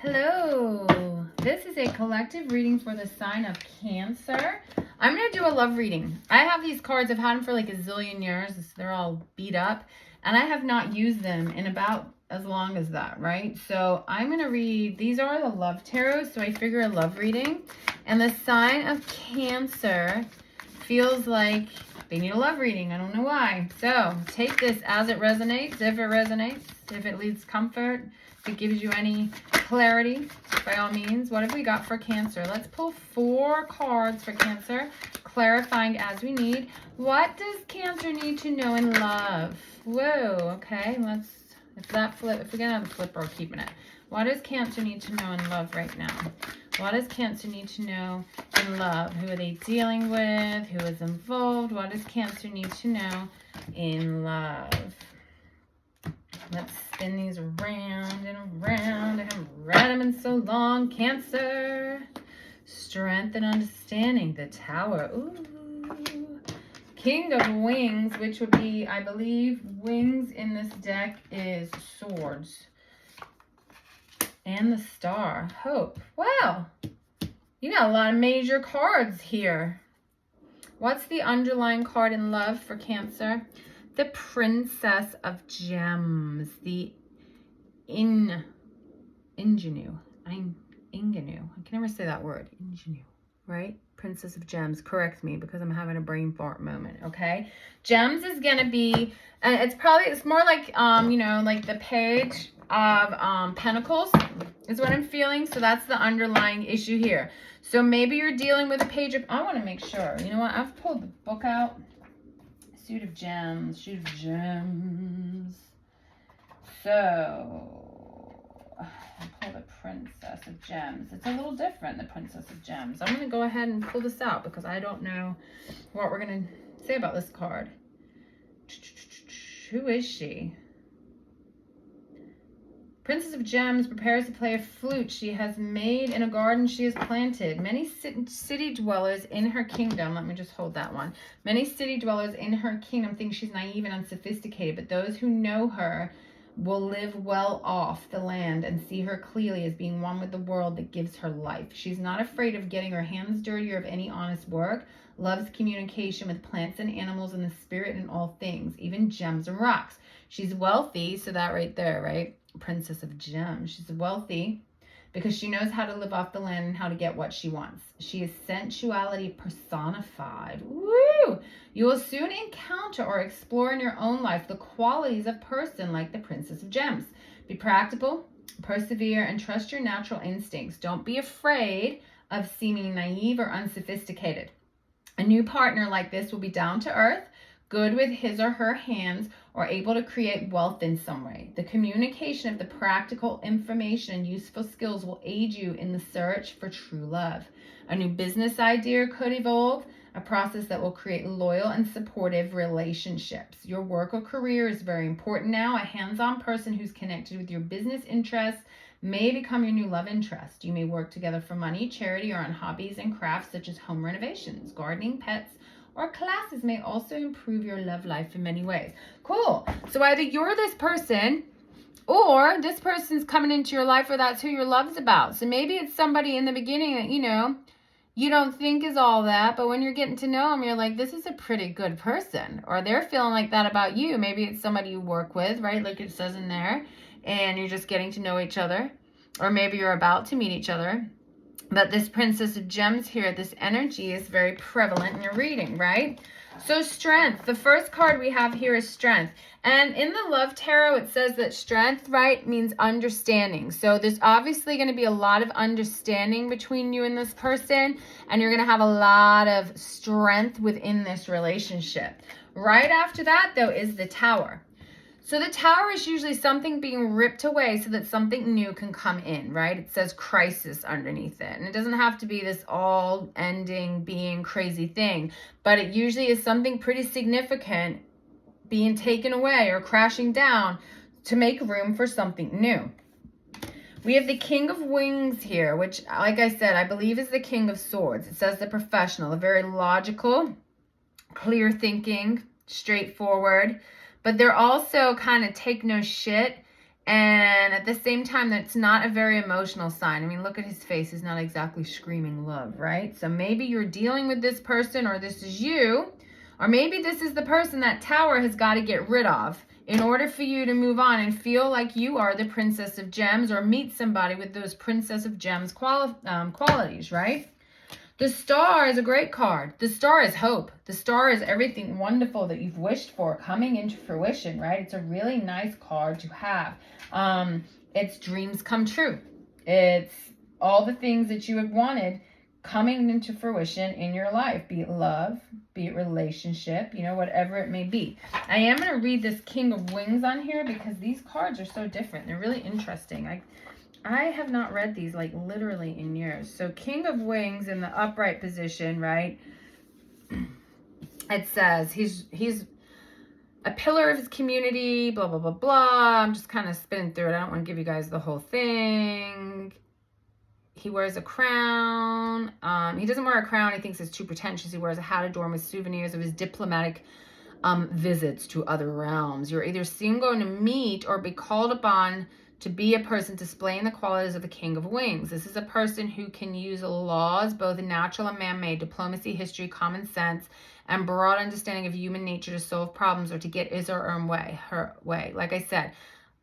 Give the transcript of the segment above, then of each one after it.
Hello, this is a collective reading for the sign of Cancer. I'm going to do a love reading. I have these cards, I've had them for like a zillion years. They're all beat up and I have not used them in about as long as that, right? So I'm going to read, these are the love tarot, so I figure a love reading. And the sign of Cancer feels like they need a love reading. I don't know why. So take this as it resonates, if it leads comfort, if it gives you any clarity, by all means. What have we got for Cancer? Let's pull 4 cards for Cancer, clarifying as we need. What does Cancer need to know in love? Whoa, okay, if we're gonna have a flipper, we're keeping it. What does Cancer need to know in love right now? What does Cancer need to know in love? Who are they dealing with? Who is involved? What does Cancer need to know in love? Let's spin these around and around. I haven't read them in so long. Cancer. Strength and understanding. The Tower. Ooh. King of Wings, which would be, I believe, wings in this deck is swords. And the Star. Hope. Wow. You got a lot of major cards here. What's the underlying card in love for Cancer? The Princess of Gems. The ingenue. I can never say that word. Ingenue. Right? Princess of Gems. Correct me because I'm having a brain fart moment. Okay. Gems is going to be, it's more like, like the Page of Pentacles is what I'm feeling. So that's the underlying issue here. So maybe you're dealing with a Page of, I want to make sure. You know what? I've pulled the book out. Suit of Gems. So, I pull the Princess of Gems. It's a little different, the Princess of Gems. I'm going to go ahead and pull this out because I don't know what we're going to say about this card. Who is she? Princess of Gems prepares to play a flute she has made in a garden she has planted. Many city dwellers in her kingdom, let me just hold that one. Many city dwellers in her kingdom think she's naive and unsophisticated, but those who know her will live well off the land and see her clearly as being one with the world that gives her life. She's not afraid of getting her hands dirty or of any honest work, loves communication with plants and animals and the spirit in all things, even gems and rocks. She's wealthy, so that right there, right? Princess of Gems. She's wealthy because she knows how to live off the land and how to get what she wants. She is sensuality personified. Woo! You will soon encounter or explore in your own life the qualities of person like the Princess of Gems. Be practical, persevere, and trust your natural instincts. Don't be afraid of seeming naive or unsophisticated. A new partner like this will be down to earth, good with his or her hands, or able to create wealth in some way. The communication of the practical information and useful skills will aid you in the search for true love. A new business idea could evolve, a process that will create loyal and supportive relationships. Your work or career is very important now. A hands-on person who's connected with your business interests may become your new love interest. You may work together for money, charity, or on hobbies and crafts such as home renovations, gardening, pets, or classes may also improve your love life in many ways. Cool. So either you're this person or this person's coming into your life or that's who your love's about. So maybe it's somebody in the beginning that, you don't think is all that, but when you're getting to know them, you're like, this is a pretty good person. Or they're feeling like that about you. Maybe it's somebody you work with, right? Like it says in there, and you're just getting to know each other. Or maybe you're about to meet each other. But this Princess of Gems here, this energy is very prevalent in your reading, right? So strength. The first card we have here is strength. And in the Love Tarot, it says that strength, right, means understanding. So there's obviously going to be a lot of understanding between you and this person. And you're going to have a lot of strength within this relationship. Right after that, though, is the Tower. So the Tower is usually something being ripped away so that something new can come in, right? It says crisis underneath it. And it doesn't have to be this all-ending, being crazy thing. But it usually is something pretty significant being taken away or crashing down to make room for something new. We have the King of Wings here, which, like I said, I believe is the King of Swords. It says the professional, a very logical, clear thinking, straightforward. But they're also kind of take no shit And at the same time, that's not a very emotional sign. I mean, look at his face. He's not exactly screaming love, right? So maybe you're dealing with this person, or this is you, or maybe this is the person that Tower has got to get rid of in order for you to move on and feel like you are the Princess of Gems, or meet somebody with those Princess of Gems qualities, right? The Star is a great card. The Star is hope. The Star is everything wonderful that you've wished for coming into fruition, right? It's a really nice card to have. It's dreams come true. It's all the things that you have wanted coming into fruition in your life, be it love, be it relationship, you know, whatever it may be. I am going to read this King of Wings on here because these cards are so different. They're really interesting. I have not read these like literally in years. So King of Wings in the upright position, right? It says he's a pillar of his community, blah, blah, blah, blah. I'm just kind of spinning through it. I don't want to give you guys the whole thing. He wears a crown. He doesn't wear a crown. He thinks it's too pretentious. He wears a hat adorned with souvenirs of his diplomatic visits to other realms. You're either soon going to meet or be called upon to be a person displaying the qualities of the King of Wings. This is a person who can use laws, both natural and man-made, diplomacy, history, common sense, and broad understanding of human nature to solve problems or to get his or her way. Like I said,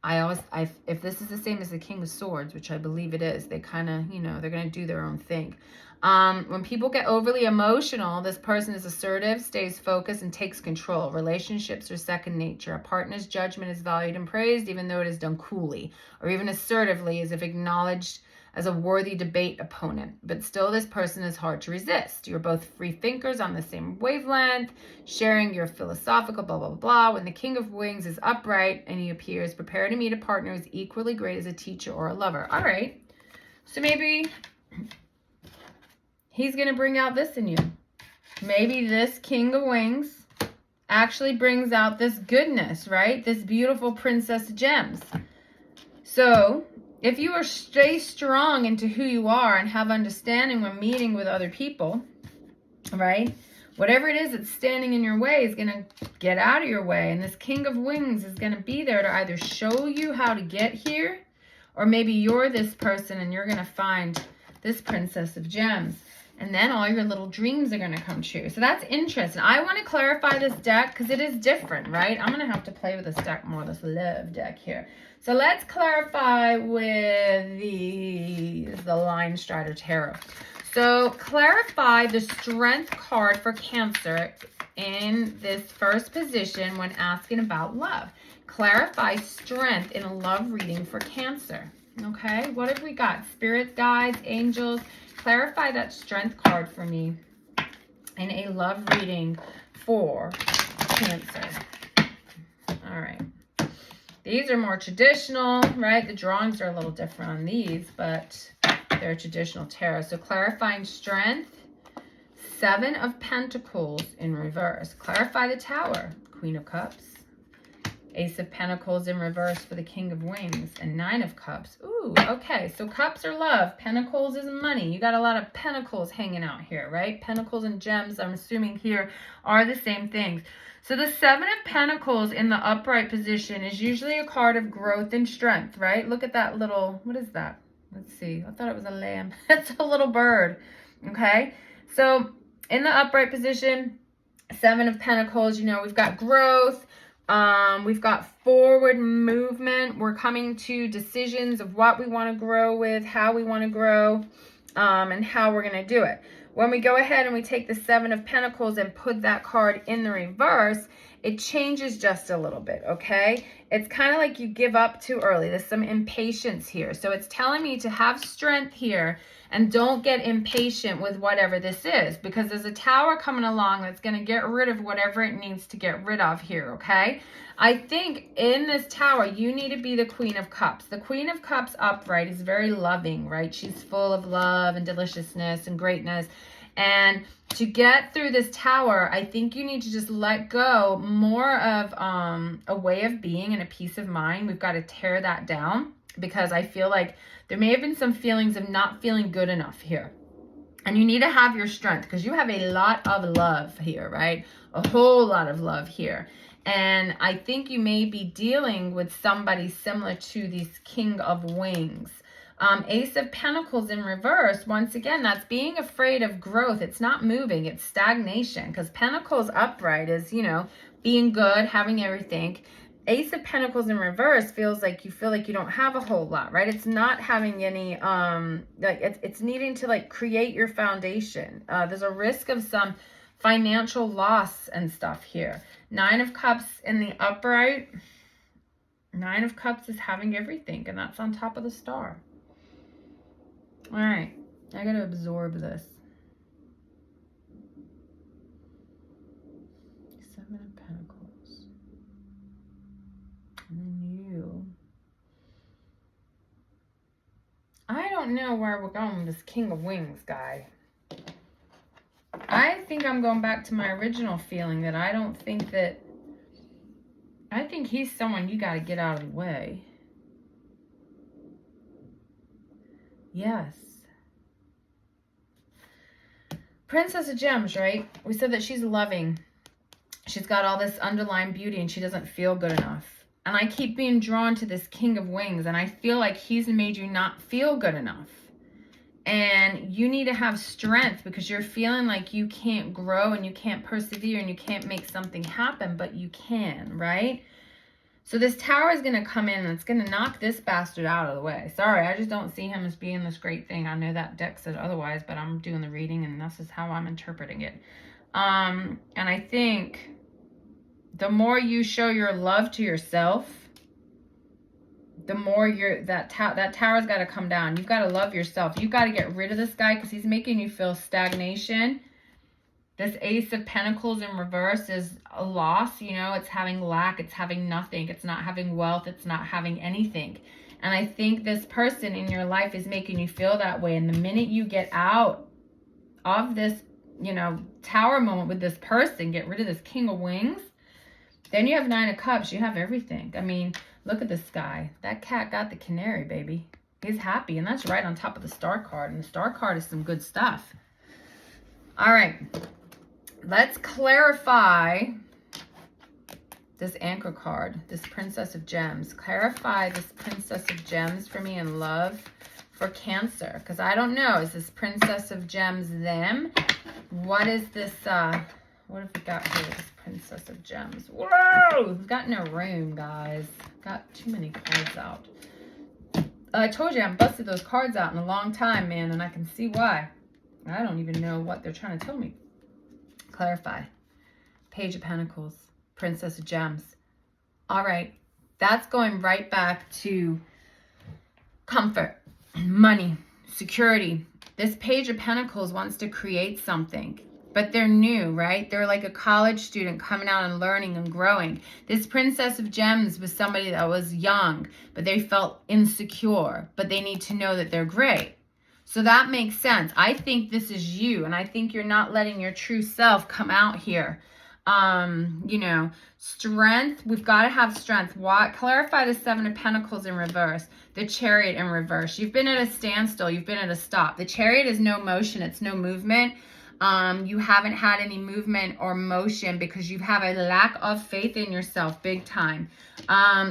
if this is the same as the King of Swords, which I believe it is, they kind of, you know, they're going to do their own thing. When people get overly emotional, this person is assertive, stays focused, and takes control. Relationships are second nature. A partner's judgment is valued and praised, even though it is done coolly, or even assertively, as if acknowledged as a worthy debate opponent. But still, this person is hard to resist. You're both free thinkers on the same wavelength, sharing your philosophical blah, blah, blah. When the King of Wings is upright and he appears, prepare to meet a partner who is equally great as a teacher or a lover. All right. So maybe he's going to bring out this in you. Maybe this King of Wings actually brings out this goodness, right? This beautiful Princess of Gems. So if you stay strong into who you are and have understanding when meeting with other people, right? Whatever it is that's standing in your way is going to get out of your way. And this King of Wings is going to be there to either show you how to get here, or maybe you're this person and you're going to find this Princess of Gems. And then all your little dreams are going to come true. So that's interesting. I want to clarify this deck because it is different, right? I'm going to have to play with this deck more, this love deck here. So let's clarify with the Line Strider Tarot. So clarify the Strength card for Cancer in this first position when asking about love. Clarify strength in a love reading for Cancer. Okay, what have we got? Spirit guides, angels. Clarify that Strength card for me in a love reading for Cancer. All right. These are more traditional, right? The drawings are a little different on these, but they're traditional tarot. So clarifying strength, 7 of Pentacles in reverse. Clarify the Tower, Queen of Cups. Ace of Pentacles in reverse for the King of Wings, and 9 of Cups. Ooh, okay, so cups are love. Pentacles is money. You got a lot of pentacles hanging out here, right? Pentacles and gems, I'm assuming here, are the same things. So the 7 of Pentacles in the upright position is usually a card of growth and strength, right? Look at that little, what is that? Let's see. I thought it was a lamb. It's a little bird, okay? So in the upright position, 7 of Pentacles, you know, we've got growth. We've got forward movement. We're coming to decisions of what we want to grow with, how we want to grow, and how we're going to do it. When we go ahead and we take the 7 of Pentacles and put that card in the reverse, it changes just a little bit, okay? It's kind of like you give up too early. There's some impatience here. So it's telling me to have strength here and don't get impatient with whatever this is, because there's a Tower coming along that's going to get rid of whatever it needs to get rid of here, okay? I think in this Tower, you need to be the Queen of Cups. The Queen of Cups upright is very loving, right? She's full of love and deliciousness and greatness. And to get through this Tower, I think you need to just let go more of a way of being and a peace of mind. We've got to tear that down, because I feel like there may have been some feelings of not feeling good enough here. And you need to have your strength, because you have a lot of love here, right? A whole lot of love here. And I think you may be dealing with somebody similar to this King of Wings. Ace of Pentacles in reverse, once again, that's being afraid of growth. It's not moving, it's stagnation. Because Pentacles upright is, you know, being good, having everything. Ace of Pentacles in reverse feels like you feel like you don't have a whole lot, right? It's not having any, like it's needing to like create your foundation. There's a risk of some financial loss and stuff here. Nine of Cups in the upright. Nine of Cups is having everything, and that's on top of the star. All right, I got to absorb this. Seven of Pentacles. And then you. I don't know where we're going with this King of Wings guy. I think I'm going back to my original feeling that I don't think that... I think he's someone you got to get out of the way. Yes. Princess of Gems, right? We said that she's loving. She's got all this underlying beauty and she doesn't feel good enough. And I keep being drawn to this King of Wings, and I feel like he's made you not feel good enough. And you need to have strength because you're feeling like you can't grow and you can't persevere and you can't make something happen, but you can, right? So this Tower is going to come in and it's going to knock this bastard out of the way. Sorry, I just don't see him as being this great thing. I know that deck said otherwise, but I'm doing the reading and this is how I'm interpreting it. And I think the more you show your love to yourself, the more that tower's got to come down. You've got to love yourself. You've got to get rid of this guy because he's making you feel stagnation. This Ace of Pentacles in reverse is a loss. You know, it's having lack. It's having nothing. It's not having wealth. It's not having anything. And I think this person in your life is making you feel that way. And the minute you get out of this, you know, Tower moment with this person, get rid of this King of Wings, then you have Nine of Cups. You have everything. I mean, look at this guy. That cat got the canary, baby. He's happy. And that's right on top of the Star card. And the Star card is some good stuff. All right. Let's clarify this Anchor card. This Princess of Gems. Clarify this Princess of Gems for me in love for Cancer. Because I don't know. Is this Princess of Gems them? What is this... what have we got here? This Princess of Gems. Whoa! We've got no room, guys. Got too many cards out. I told you I haven't busted those cards out in a long time, man, and I can see why. I don't even know what they're trying to tell me. Clarify. Page of Pentacles. Princess of Gems. All right. That's going right back to comfort, money, security. This Page of Pentacles wants to create something. But they're new, right? They're like a college student coming out and learning and growing. This Princess of Gems was somebody that was young, but they felt insecure. But they need to know that they're great. So that makes sense. I think this is you. And I think you're not letting your true self come out here. You know, strength. We've got to have strength. What? Clarify the Seven of Pentacles in reverse. The Chariot in reverse. You've been at a standstill. You've been at a stop. The Chariot is no motion. It's no movement. You haven't had any movement or motion because you have a lack of faith in yourself big time.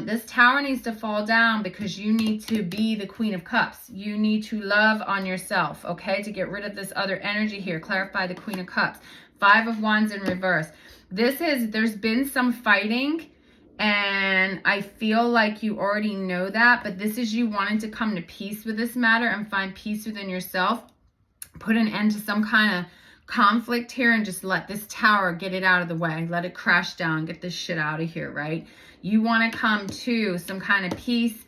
This Tower needs to fall down because you need to be the Queen of Cups. You need to love on yourself, okay, to get rid of this other energy here. Clarify the Queen of Cups. Five of Wands in reverse. There's been some fighting and I feel like you already know that, but this is you wanting to come to peace with this matter and find peace within yourself. Put an end to some kind of conflict here and just let this Tower get it out of the way. Let it crash down. Get this shit out of here, right? You want to come to some kind of peace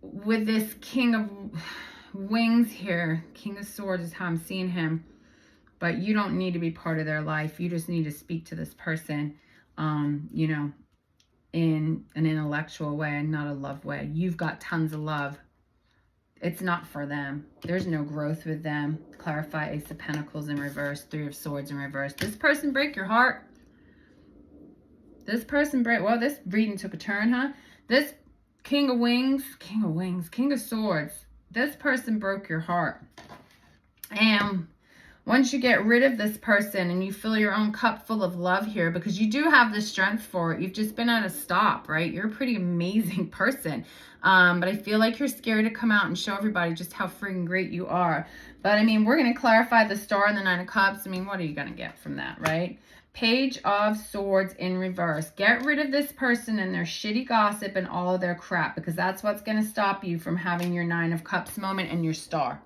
with this King of Wings here. King of Swords is how I'm seeing him. But you don't need to be part of their life. You just need to speak to this person, you know, in an intellectual way and not a love way. You've got tons of love. It's not for them. There's no growth with them. Clarify Ace of Pentacles in reverse. Three of Swords in reverse. This person break your heart. This person break... Well, this reading took a turn, huh? This King of Wings. King of Swords. This person broke your heart. And Once you get rid of this person and you fill your own cup full of love here, because you do have the strength for it. You've just been at a stop, right? You're a pretty amazing person. But I feel like you're scared to come out and show everybody just how freaking great you are. But I mean, we're going to clarify the star and the 9 of cups. I mean, what are you going to get from that, right? Page of Swords in reverse. Get rid of this person and their shitty gossip and all of their crap, because that's what's going to stop you from having your 9 of cups moment and your star.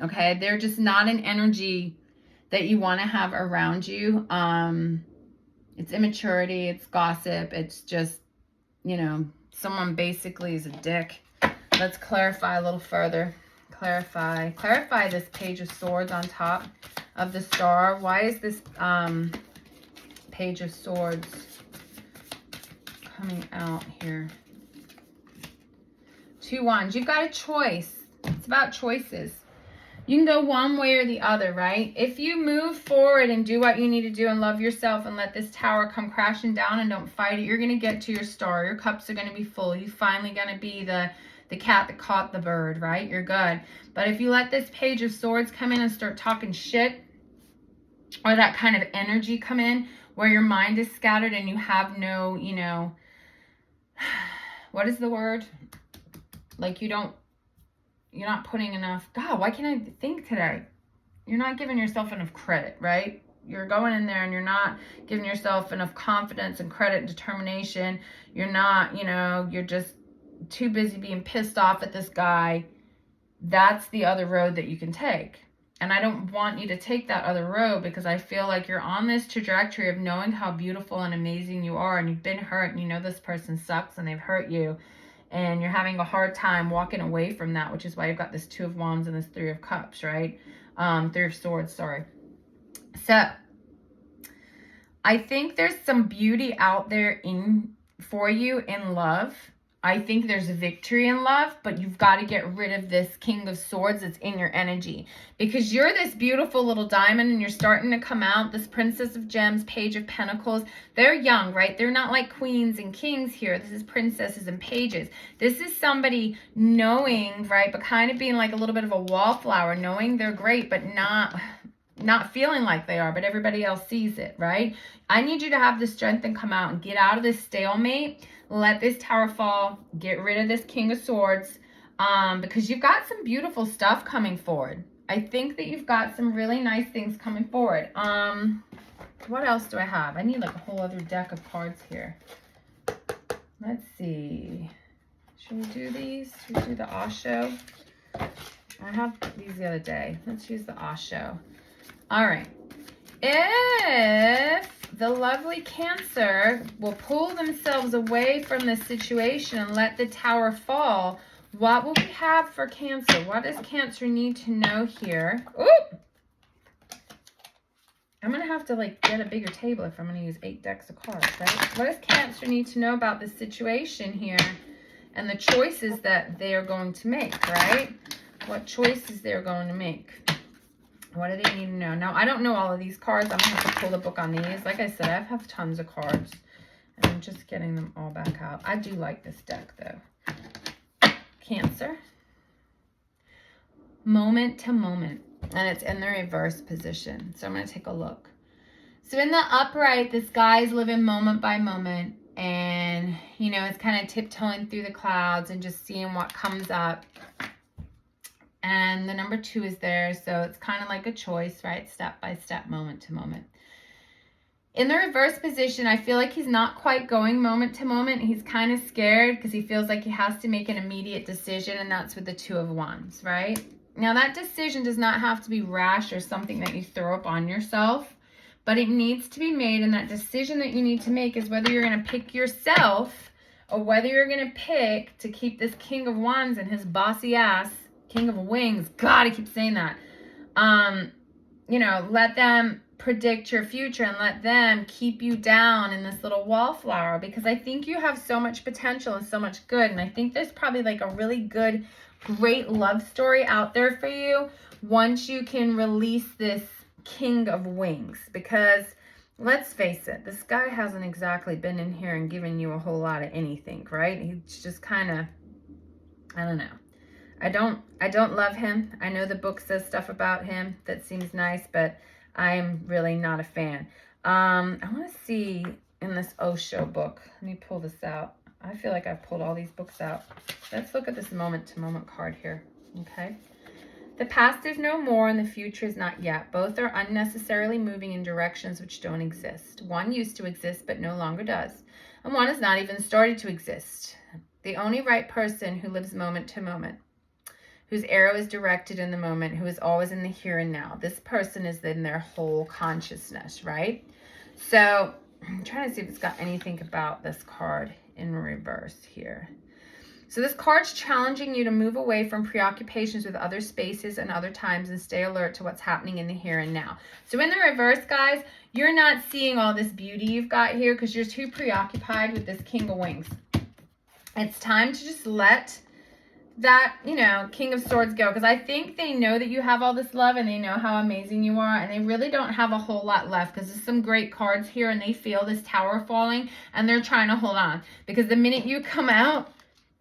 Okay, they're just not an energy that you want to have around you. It's immaturity, it's gossip, it's just, you know, someone basically is a dick. Let's clarify a little further. Clarify this Page of Swords on top of the star. Why is this Page of Swords coming out here? 2 wands. You've got a choice. It's about choices. You can go one way or the other, right? If you move forward and do what you need to do and love yourself and let this tower come crashing down and don't fight it, you're going to get to your star. Your cups are going to be full. You're finally going to be the cat that caught the bird, right? You're good. But if you let this Page of Swords come in and start talking shit, or that kind of energy come in where your mind is scattered and you have no, you know, what is the word? Like you're not putting enough, God, why can't I think today? You're not giving yourself enough credit, right? You're going in there and you're not giving yourself enough confidence and credit and determination. You're not, you know, you're just too busy being pissed off at this guy. That's the other road that you can take. And I don't want you to take that other road, because I feel like you're on this trajectory of knowing how beautiful and amazing you are, and you've been hurt and you know this person sucks and they've hurt you. And you're having a hard time walking away from that, which is why you've got this 2 of Wands and this 3 of Cups, right? 3 of Swords, sorry. So, I think there's some beauty out there for you in love. I think there's a victory in love, but you've got to get rid of this King of Swords that's in your energy, because you're this beautiful little diamond and you're starting to come out, this Princess of Gems, Page of Pentacles. They're young, right? They're not like queens and kings here. This is princesses and pages. This is somebody knowing, right, but kind of being like a little bit of a wallflower, knowing they're great, but not feeling like they are, but everybody else sees it, right? I need you to have the strength and come out and get out of this stalemate. Let this tower fall. Get rid of this King of Swords, because you've got some beautiful stuff coming forward. I think that you've got some really nice things coming forward. What else do I have? I need like a whole other deck of cards here. Let's see. Should we do these? Should we do the Osho? I have these the other day. Let's use the Osho. All right. If the lovely Cancer will pull themselves away from this situation and let the tower fall, what will we have for Cancer? What does Cancer need to know here? Ooh! I'm going to have to like get a bigger table if I'm going to use 8 decks of cards, right? What does Cancer need to know about this situation here and the choices that they are going to make, right? What choices they're going to make. What do they need to know? Now, I don't know all of these cards. I'm going to have to pull the book on these. Like I said, I have tons of cards. And I'm just getting them all back out. I do like this deck, though. Cancer. Moment to moment. And it's in the reverse position. So I'm going to take a look. So in the upright, this guy's living moment by moment. And, you know, it's kind of tiptoeing through the clouds and just seeing what comes up. And the number 2 is there, so it's kind of like a choice, right? Step by step, moment to moment. In the reverse position, I feel like he's not quite going moment to moment. He's kind of scared because he feels like he has to make an immediate decision, and that's with the 2 of Wands, right? Now, that decision does not have to be rash or something that you throw up on yourself, but it needs to be made, and that decision that you need to make is whether you're going to pick yourself or whether you're going to pick to keep this King of Wands and his bossy ass, King of Wings. God, I keep saying that. You know, let them predict your future and let them keep you down in this little wallflower, because I think you have so much potential and so much good. And I think there's probably like a really good, great love story out there for you once you can release this King of Wings. Because let's face it, this guy hasn't exactly been in here and given you a whole lot of anything, right? He's just kind of, I don't know. I don't love him. I know the book says stuff about him that seems nice, but I'm really not a fan. I want to see in this Osho book. Let me pull this out. I feel like I've pulled all these books out. Let's look at this moment-to-moment card here, okay? The past is no more and the future is not yet. Both are unnecessarily moving in directions which don't exist. One used to exist but no longer does, and one has not even started to exist. The only right person who lives moment to moment, whose arrow is directed in the moment, who is always in the here and now. This person is in their whole consciousness, right? So I'm trying to see if it's got anything about this card in reverse here. So this card's challenging you to move away from preoccupations with other spaces and other times and stay alert to what's happening in the here and now. So in the reverse, guys, you're not seeing all this beauty you've got here because you're too preoccupied with this King of Wings. It's time to just let that, you know, King of Swords go, because I think they know that you have all this love and they know how amazing you are, and they really don't have a whole lot left because there's some great cards here and they feel this tower falling and they're trying to hold on, because the minute you come out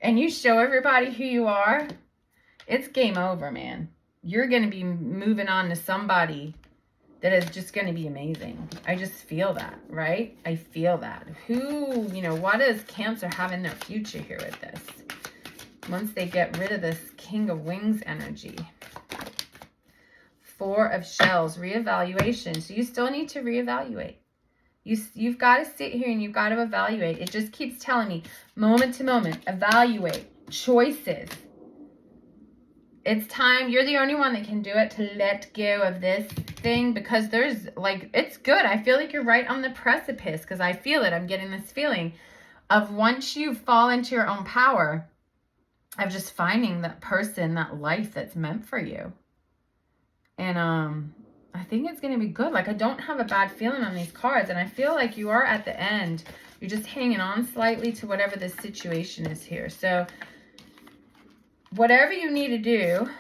and you show everybody who you are, it's game over, man. You're going to be moving on to somebody that is just going to be amazing. I just feel that, right? I feel that. Who, you know, what does Cancer have in their future here with this? Once they get rid of this King of Wings energy. Four of Shells, reevaluation. So you still need to reevaluate. You've got to sit here and you've got to evaluate. It just keeps telling me, moment to moment, evaluate, choices. It's time. You're the only one that can do it, to let go of this thing, because there's, like, it's good. I feel like you're right on the precipice, because I feel it. I'm getting this feeling of once you fall into your own power, of just finding that person, that life that's meant for you. And I think it's going to be good. Like, I don't have a bad feeling on these cards, and I feel like you are at the end. You're just hanging on slightly to whatever this situation is here. So whatever you need to do,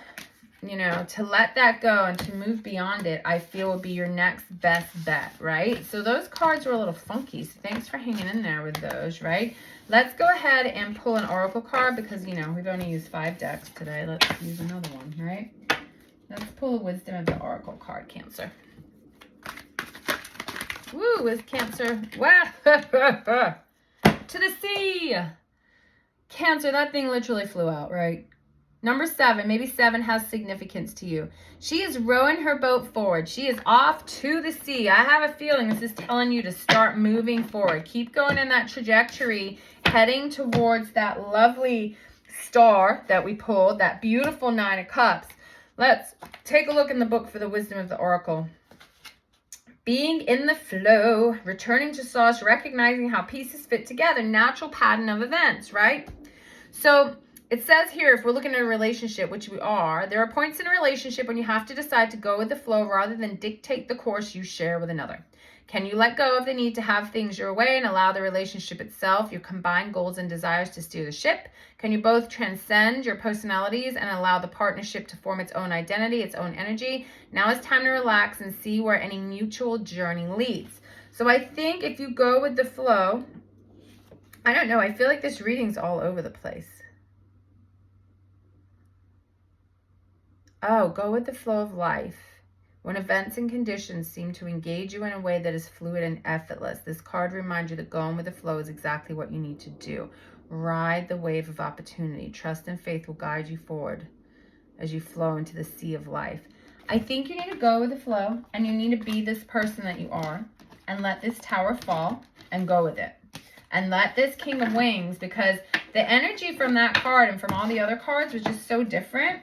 you know, to let that go and to move beyond it, I feel would be your next best bet, right? So those cards were a little funky, so thanks for hanging in there with those, right? Let's go ahead and pull an oracle card, because, you know, we've only used 5 decks today. Let's use another one, right? Let's pull a Wisdom of the Oracle card, Cancer. Woo, is Cancer. Wow. To the sea. Cancer, that thing literally flew out, right? Number 7, maybe 7 has significance to you. She is rowing her boat forward. She is off to the sea. I have a feeling this is telling you to start moving forward. Keep going in that trajectory, heading towards that lovely star that we pulled, that beautiful 9 of Cups. Let's take a look in the book for the Wisdom of the Oracle. Being in the flow, returning to source, recognizing how pieces fit together, natural pattern of events, right? So it says here, if we're looking at a relationship, which we are, there are points in a relationship when you have to decide to go with the flow rather than dictate the course you share with another. Can you let go of the need to have things your way and allow the relationship itself, your combined goals and desires, to steer the ship? Can you both transcend your personalities and allow the partnership to form its own identity, its own energy? Now it's time to relax and see where any mutual journey leads. So I think if you go with the flow, I don't know, I feel like this reading's all over the place. Oh, go with the flow of life. When events and conditions seem to engage you in a way that is fluid and effortless, this card reminds you that going with the flow is exactly what you need to do. Ride the wave of opportunity. Trust and faith will guide you forward as you flow into the sea of life. I think you need to go with the flow, and you need to be this person that you are, and let this tower fall and go with it. And let this King of Wings, because the energy from that card and from all the other cards was just so different.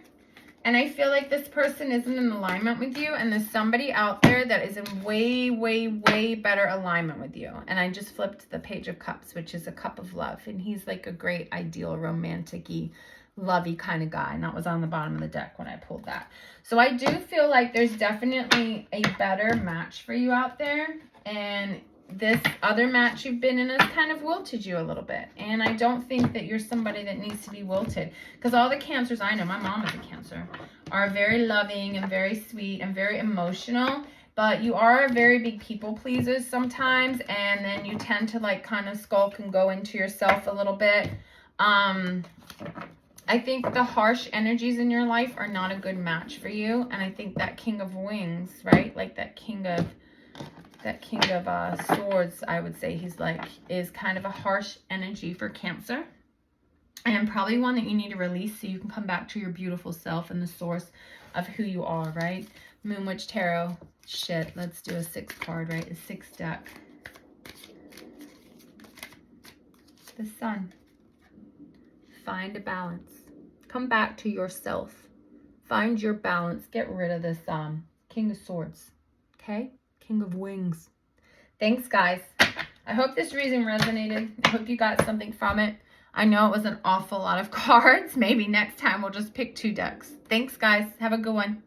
And I feel like this person isn't in alignment with you, and there's somebody out there that is in way, way, way better alignment with you. And I just flipped the Page of Cups, which is a cup of love. And he's like a great, ideal, romantic-y, lovey kind of guy. And that was on the bottom of the deck when I pulled that. So I do feel like there's definitely a better match for you out there. And this other match you've been in has kind of wilted you a little bit. And I don't think that you're somebody that needs to be wilted. Because all the Cancers I know, my mom is a Cancer, are very loving and very sweet and very emotional. But you are a very big people pleaser sometimes. And then you tend to like kind of skulk and go into yourself a little bit. I think the harsh energies in your life are not a good match for you. And I think that King of Wings, right? Like that King of Swords, I would say he's like, is kind of a harsh energy for Cancer. And probably one that you need to release so you can come back to your beautiful self and the source of who you are, right? Moon Witch Tarot. Shit, let's do a 6 card, right? A 6 deck. The Sun. Find a balance. Come back to yourself. Find your balance. Get rid of this King of Swords. Okay? King of Wings. Thanks, guys. I hope this reading resonated. I hope you got something from it. I know it was an awful lot of cards. Maybe next time we'll just pick 2 decks. Thanks, guys. Have a good one.